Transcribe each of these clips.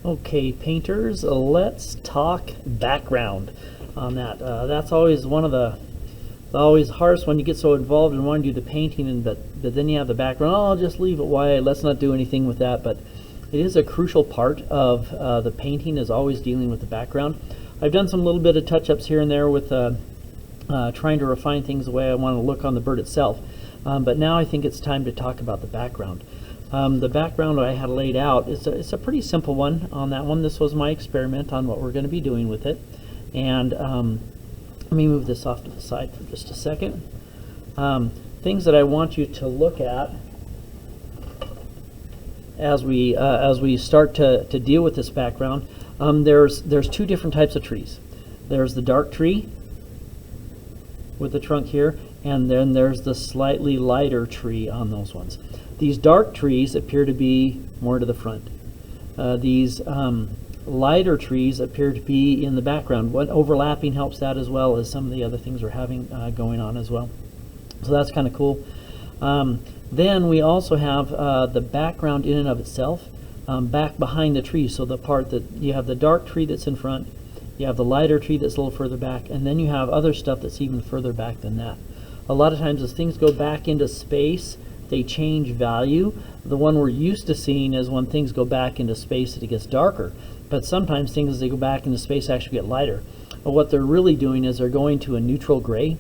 Okay, painters, let's talk background on that. That's always one of the always hardest when you get so involved in wanting to do the painting, and but then you have the background. Oh, I'll just leave it white. Let's not do anything with that. But it is a crucial part of the painting, is always dealing with the background. I've done some little bit of touch-ups here and there with trying to refine things the way I want to look on the bird itself. But now I think it's time to talk about the background. The background I had laid out is it's a pretty simple one on that one. This was my experiment on what we're going to be doing with it. And let me move this off to the side for just a second. Things that I want you to look at as we start to deal with this background. There's two different types of trees. There's the dark tree with the trunk here, and then there's the slightly lighter tree on those ones. These dark trees appear to be more to the front. These lighter trees appear to be in the background. What overlapping helps that, as well as some of the other things we're having going on as well. So that's kind of cool. Then we also have the background in and of itself back behind the tree. So the part that you have the dark tree that's in front, you have the lighter tree that's a little further back, and then you have other stuff that's even further back than that. A lot of times as things go back into space, they change value. The one we're used to seeing is when things go back into space, it gets darker. But sometimes things, as they go back into space, actually get lighter. But what they're really doing is they're going to a neutral gray.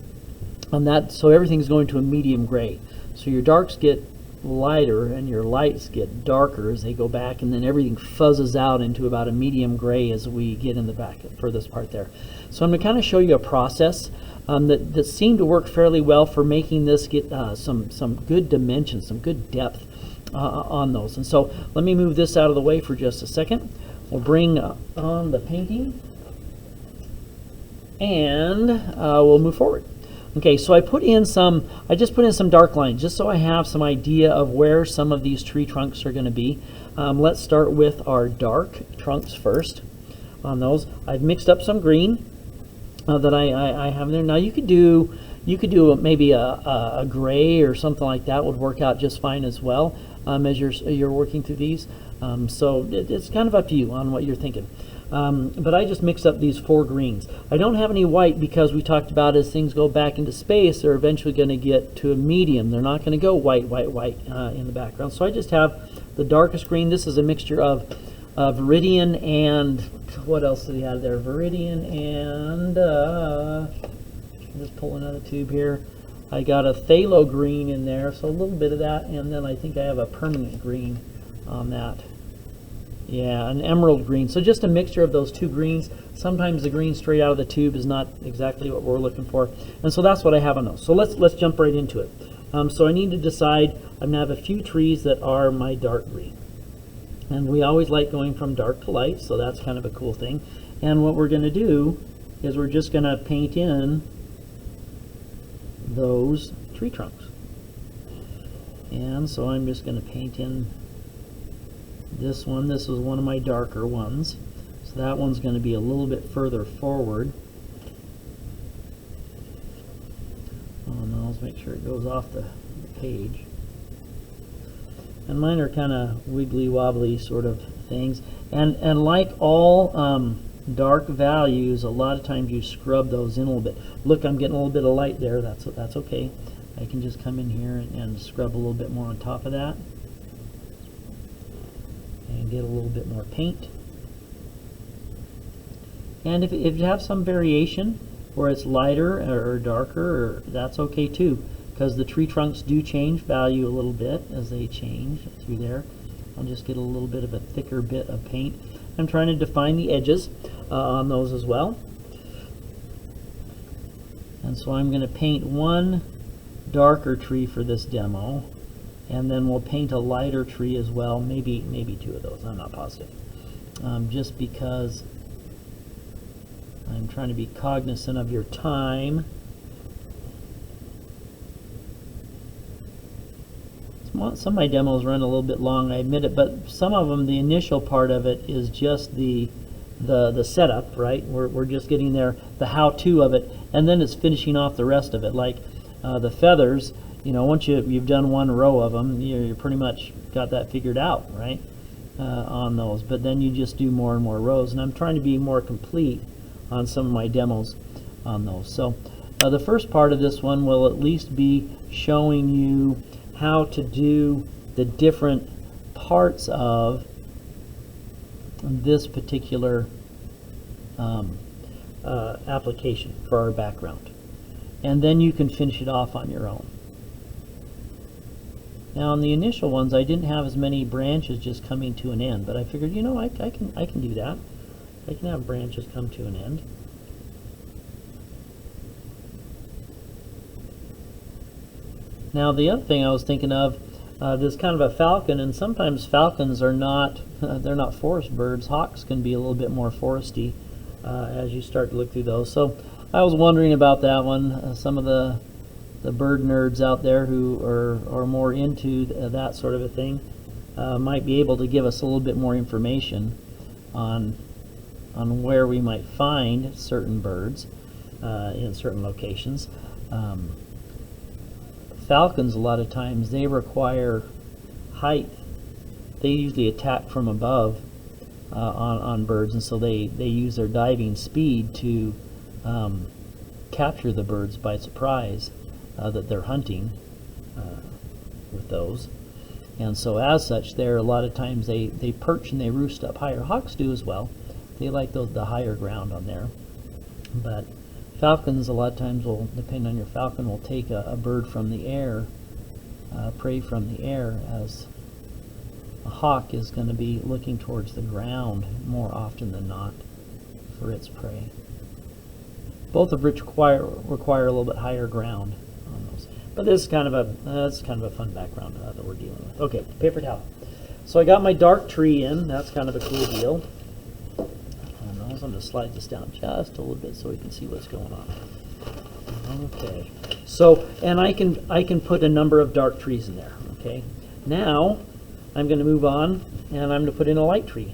So everything's going to a medium gray. So your darks get lighter and your lights get darker as they go back, and then everything fuzzes out into about a medium gray as we get in the back for this part there. So I'm going to kind of show you a process that seemed to work fairly well for making this get some good dimensions, some good depth on those. And so let me move this out of the way for just a second. We'll bring on the painting, and we'll move forward. Okay, so I just put in some dark lines just so I have some idea of where some of these tree trunks are going to be. Let's start with our dark trunks first. On those, I've mixed up some green that I have there. Now you could do maybe a gray or something like that would work out just fine as well as you're working through these. So it's kind of up to you on what you're thinking. But I just mixed up these 4 greens. I don't have any white because we talked about as things go back into space, they're eventually going to get to a medium. They're not going to go white in the background. So I just have the darkest green. This is a mixture of Viridian and, what else did he have there? Viridian and, I'm just pulling out a tube here. I got a phthalo green in there, so a little bit of that, and then I think I have a permanent green on that. Yeah, an emerald green. So just a mixture of those 2 greens. Sometimes the green straight out of the tube is not exactly what we're looking for. And so that's what I have on those. So let's jump right into it. So I need to decide, I'm going to have a few trees that are my dark green. And we always like going from dark to light, so that's kind of a cool thing. And what we're going to do is we're just going to paint in those tree trunks. And so I'm just going to paint in this one. This is one of my darker ones, so that one's going to be a little bit further forward. Oh no, let's make sure it goes off the page. And mine are kind of wiggly wobbly sort of things, and like all dark values, a lot of times you scrub those in a little bit. Look, I'm getting a little bit of light there. That's okay. I can just come in here and scrub a little bit more on top of that and get a little bit more paint. And if you have some variation where it's lighter or darker, that's okay too, because the tree trunks do change value a little bit as they change through there. I'll just get a little bit of a thicker bit of paint. I'm trying to define the edges on those as well. And so I'm going to paint one darker tree for this demo, and then we'll paint a lighter tree as well, maybe 2 of those, I'm not positive. Just because I'm trying to be cognizant of your time. Some of my demos run a little bit long, I admit it, but some of them, the initial part of it is just the setup, right? We're just getting there, the how-to of it, and then it's finishing off the rest of it. Like the feathers, you know, once you've done one row of them, you pretty much got that figured out, right? on those, but then you just do more and more rows, and I'm trying to be more complete on some of my demos on those. So the first part of this one will at least be showing you how to do the different parts of this particular application for our background, and then you can finish it off on your own. Now on the initial ones I didn't have as many branches just coming to an end, but I figured, you know, I can do that. I can have branches come to an end. Now the other thing I was thinking of, this kind of a falcon, and sometimes falcons are not they're not forest birds. Hawks can be a little bit more foresty as you start to look through those. So I was wondering about that one. Some of the bird nerds out there who are more into that sort of a thing might be able to give us a little bit more information on where we might find certain birds in certain locations. Falcons, a lot of times, they require height. They usually attack from above on birds, and so they use their diving speed to capture the birds by surprise that they're hunting with those. And so as such, there a lot of times they perch and they roost up higher. Hawks do as well. They like the higher ground on there. But falcons a lot of times will, depending on your falcon, will take a bird from the air, prey from the air, as a hawk is going to be looking towards the ground more often than not for its prey. Both of which require a little bit higher ground on those. But this is kind of a fun background that we're dealing with. Okay, paper towel. So I got my dark tree in. That's kind of a cool deal. I'm going to slide this down just a little bit so we can see what's going on. Okay. So, and I can put a number of dark trees in there. Okay. Now I'm going to move on, and I'm going to put in a light tree.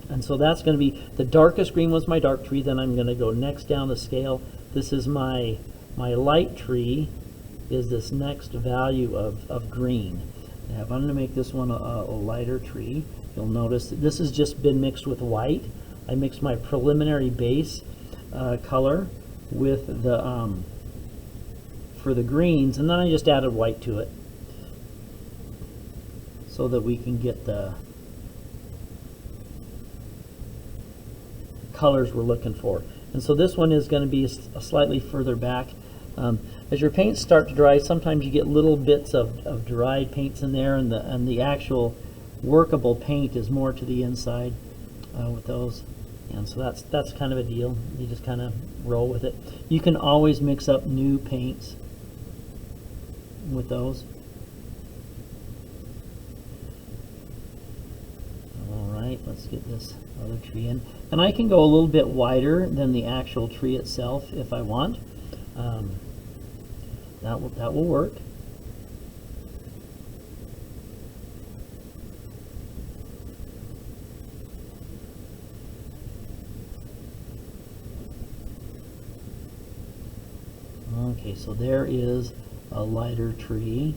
And so that's going to be, the darkest green was my dark tree. Then I'm going to go next down the scale. This is my light tree, is this next value of green. Now if I'm going to make this one a lighter tree, you'll notice that this has just been mixed with white. I mixed my preliminary base color with the for the greens, and then I just added white to it so that we can get the colors we're looking for. And so this one is going to be slightly further back. As your paints start to dry, sometimes you get little bits of dried paints in there, and the actual workable paint is more to the inside with those. And so that's kind of a deal. You just kind of roll with it. You can always mix up new paints with those. Alright, let's get this other tree in. And I can go a little bit wider than the actual tree itself if I want. That will work. Okay, so there is a lighter tree.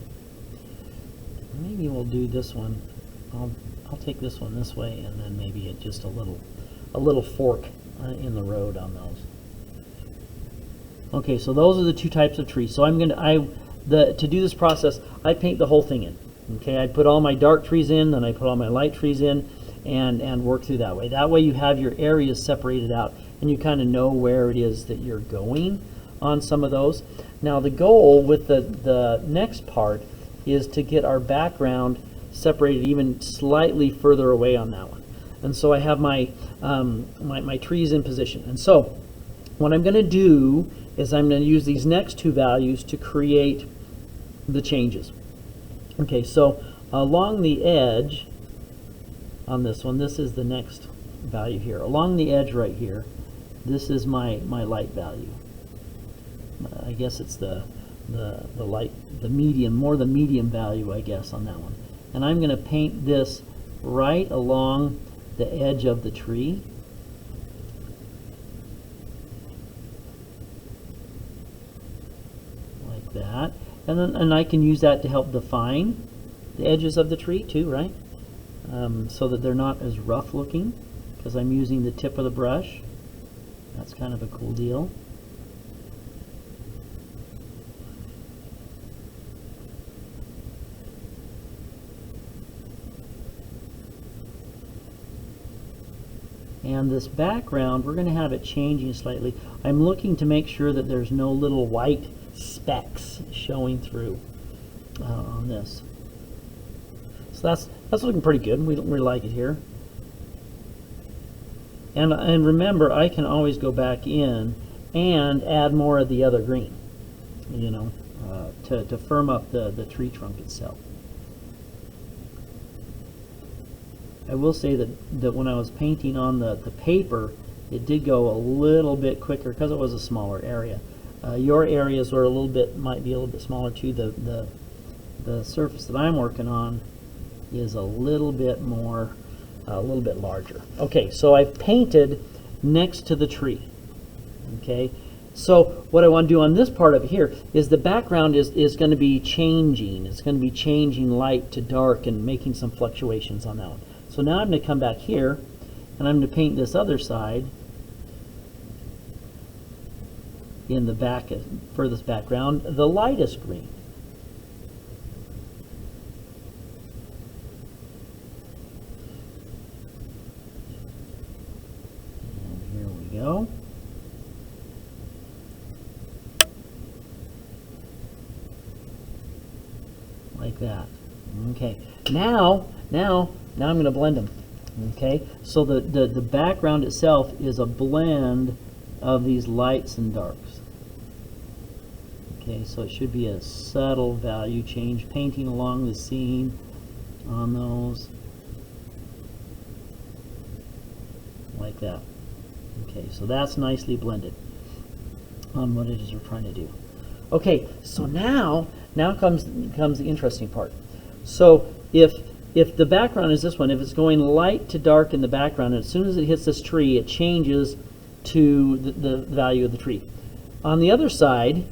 Maybe we'll do this one. I'll take this one this way, and then maybe just a little fork in the road on those. Okay, so those are the two types of trees. So to do this process, I paint the whole thing in. Okay, I put all my dark trees in, then I put all my light trees in, and work through that way. That way you have your areas separated out, and you kind of know where it is that you're going on some of those. Now the goal with the next part is to get our background separated even slightly further away on that one. And so I have my my trees in position. And so what I'm going to do is I'm going to use these next two values to create the changes. Okay, so along the edge on this one, this is the next value here. Along the edge right here, this is my light value. I guess it's the medium, more the medium value, I guess, on that one. And I'm going to paint this right along the edge of the tree. Like that. And I can use that to help define the edges of the tree too, right? so that they're not as rough looking, because I'm using the tip of the brush. That's kind of a cool deal. And this background, we're going to have it changing slightly. I'm looking to make sure that there's no little white specks showing through on this. So that's looking pretty good. We like it here. And remember, I can always go back in and add more of the other green, you know, to firm up the tree trunk itself. I will say that when I was painting on the paper, it did go a little bit quicker because it was a smaller area. Your areas are might be a little bit smaller too. The surface that I'm working on is a little bit larger. Okay, so I've painted next to the tree. Okay, so what I want to do on this part of it here is the background is going to be changing. It's going to be changing light to dark and making some fluctuations on that one. So now I'm going to come back here and I'm going to paint this other side in the furthest background, the lightest green. And here we go. Like that. Okay. Now I'm going to blend them. Okay, so the background itself is a blend of these lights and darks. Okay, so it should be a subtle value change, painting along the scene on those, like that. Okay, so that's nicely blended on what it is we're trying to do. Okay, so now comes the interesting part. So if the background is this one, if it's going light to dark in the background, and as soon as it hits this tree, it changes to the value of the tree. On the other side,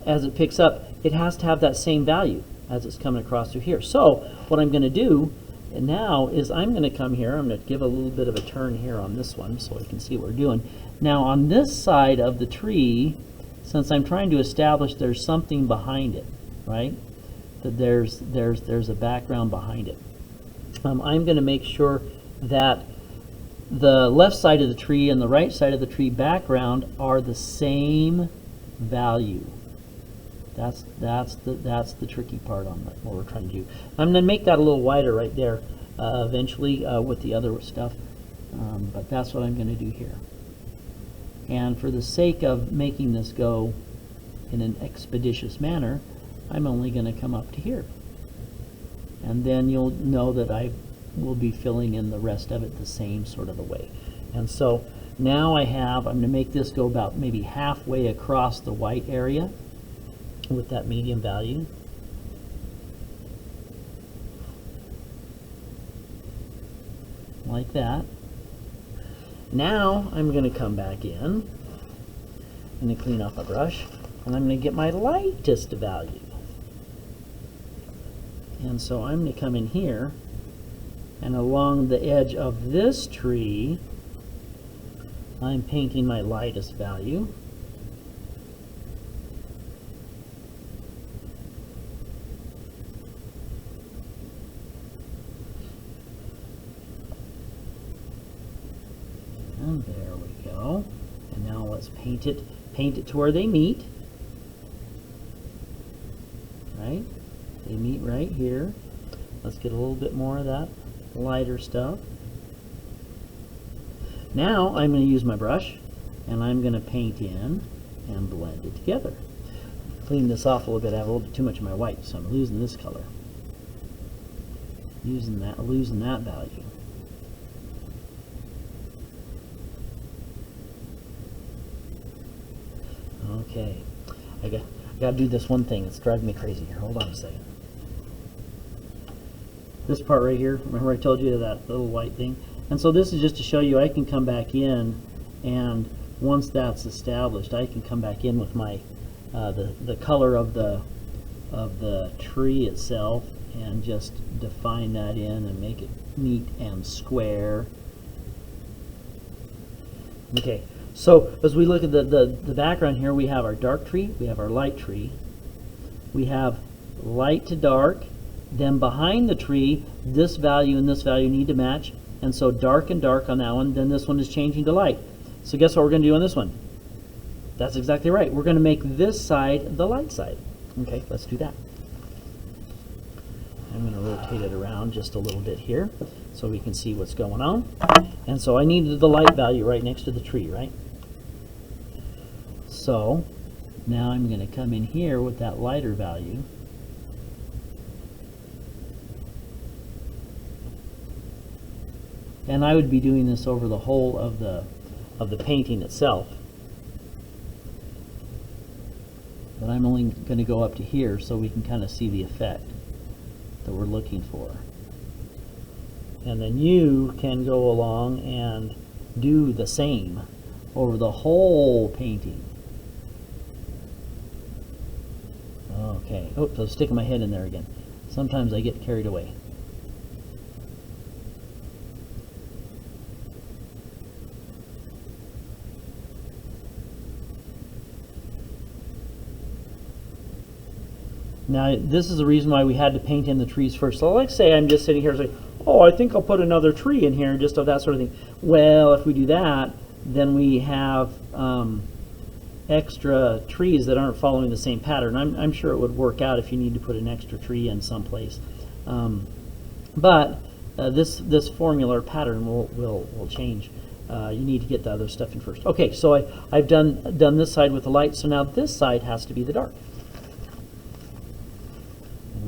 as it picks up, it has to have that same value as it's coming across through here. So what I'm going to do now is I'm going to come here, I'm going to give a little bit of a turn here on this one so I can see what we're doing. Now on this side of the tree, since I'm trying to establish there's something behind it, right? That there's a background behind it. I'm going to make sure that the left side of the tree and the right side of the tree background are the same value. That's the tricky part on what we're trying to do. I'm going to make that a little wider right there eventually with the other stuff, but that's what I'm going to do here. And for the sake of making this go in an expeditious manner, I'm only going to come up to here. And then you'll know that I will be filling in the rest of it the same sort of a way. And so now I'm going to make this go about maybe halfway across the white area with that medium value. Like that. Now I'm going to come back in. I'm going to clean off my brush and I'm going to get my lightest value. And so I'm going to come in here, and along the edge of this tree, I'm painting my lightest value. And there we go. And now let's paint it to where they meet. Right? They meet right here. Let's get a little bit more of that lighter stuff. Now I'm going to use my brush and I'm going to paint in and blend it together. Clean this off a little bit. I have a little bit too much of my white, so I'm losing this color. Losing that value. Okay. I got to do this one thing. It's driving me crazy here. Hold on a second. This part right here, remember I told you that little white thing? And so this is just to show you I can come back in, and once that's established, I can come back in with my the color of the of the tree itself and just define that in and make it neat and square. Okay, so as we look at the background here, we have our dark tree, we have our light tree, we have light to dark, then behind the tree, this value and this value need to match, and so dark and dark on that one, then this one is changing to light. So guess what we're going to do on this one? That's exactly right. We're going to make this side the light side. Okay, let's do that. I'm going to rotate it around just a little bit here so we can see what's going on. And so I needed the light value right next to the tree, right? So now I'm going to come in here with that lighter value. And I would be doing this over the whole of the painting itself. But I'm only going to go up to here so we can kind of see the effect that we're looking for. And then you can go along and do the same over the whole painting. Okay, oops, I was sticking my head in there again. Sometimes I get carried away. Now, this is the reason why we had to paint in the trees first. So let's say I'm just sitting here saying, oh, I think I'll put another tree in here, just of that sort of thing. Well, if we do that, then we have extra trees that aren't following the same pattern. I'm sure it would work out if you need to put an extra tree in someplace. But this formula or pattern will change. You need to get the other stuff in first. Okay, so I've done this side with the light, so now this side has to be the dark.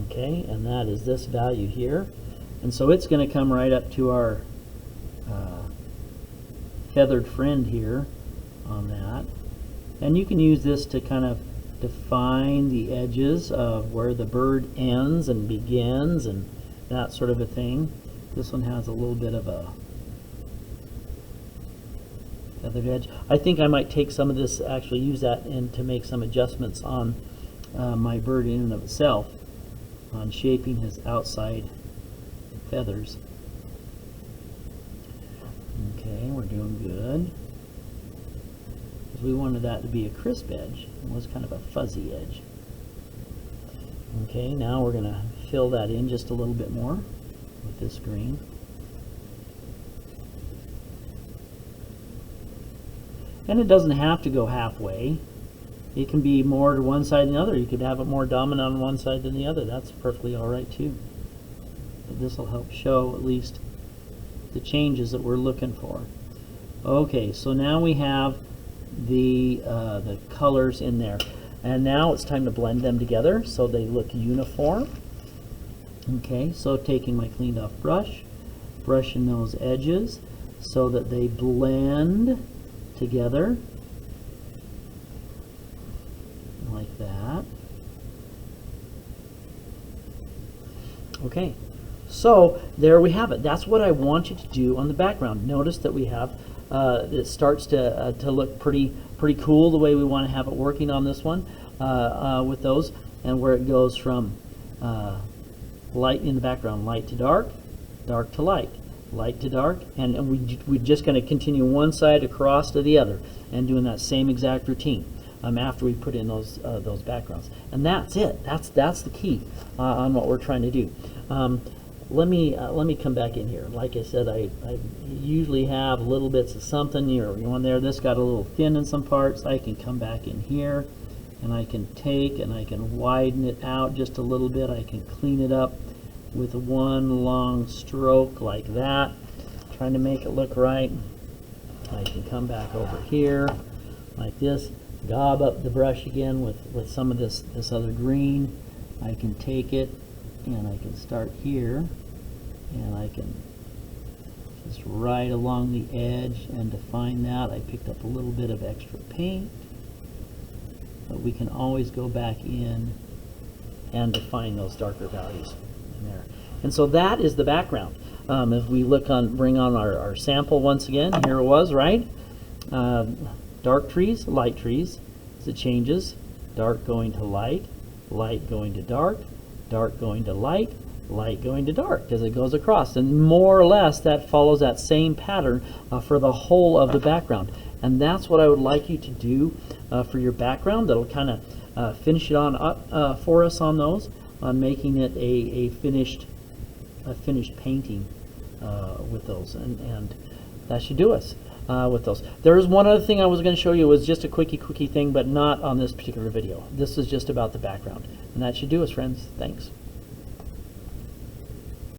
Okay, and that is this value here. And so it's going to come right up to our feathered friend here on that. And you can use this to kind of define the edges of where the bird ends and begins and that sort of a thing. This one has a little bit of a feathered edge. I think I might take some of this, actually use that to make some adjustments on my bird in and of itself, on shaping his outside feathers. Okay, we're doing good. Because we wanted that to be a crisp edge. It was kind of a fuzzy edge. Okay, now we're going to fill that in just a little bit more with this green. And it doesn't have to go halfway. It can be more to one side than the other. You could have it more dominant on one side than the other. That's perfectly all right too. But this will help show at least the changes that we're looking for. Okay, so now we have the colors in there. And now it's time to blend them together so they look uniform. Okay, so taking my cleaned off brush, brushing those edges so that they blend together. Like that. Okay, so there we have it. That's what I want you to do on the background. Notice that we have it starts to look pretty cool the way we want to have it working on this one with those, and where it goes from light in the background, light to dark, dark to light, light to dark, and we're just going to continue one side across to the other and doing that same exact routine. After we put in those backgrounds, and that's it. That's the key on what we're trying to do. Let me come back in here. Like I said, I usually have little bits of something. You're on there. This got a little thin in some parts. I can come back in here, and I can take and I can widen it out just a little bit. I can clean it up with one long stroke like that, trying to make it look right. I can come back over here like this. Gob up the brush again with some of this other green. I can take it and I can start here and I can just right along the edge and define that. I picked up a little bit of extra paint, but we can always go back in and define those darker values in there. And so that is the background. If we bring on our sample once again, here it was, right? Dark trees, light trees, as it changes, dark going to light, light going to dark, dark going to light, light going to dark as it goes across. And more or less that follows that same pattern for the whole of the background. And that's what I would like you to do for your background. That'll kind of finish it on up for us on those, on making it a finished painting with those. And that should do us with those. There is one other thing I was going to show you. It was just a quickie thing, but not on this particular video. This is just about the background. And that should do us, friends. Thanks.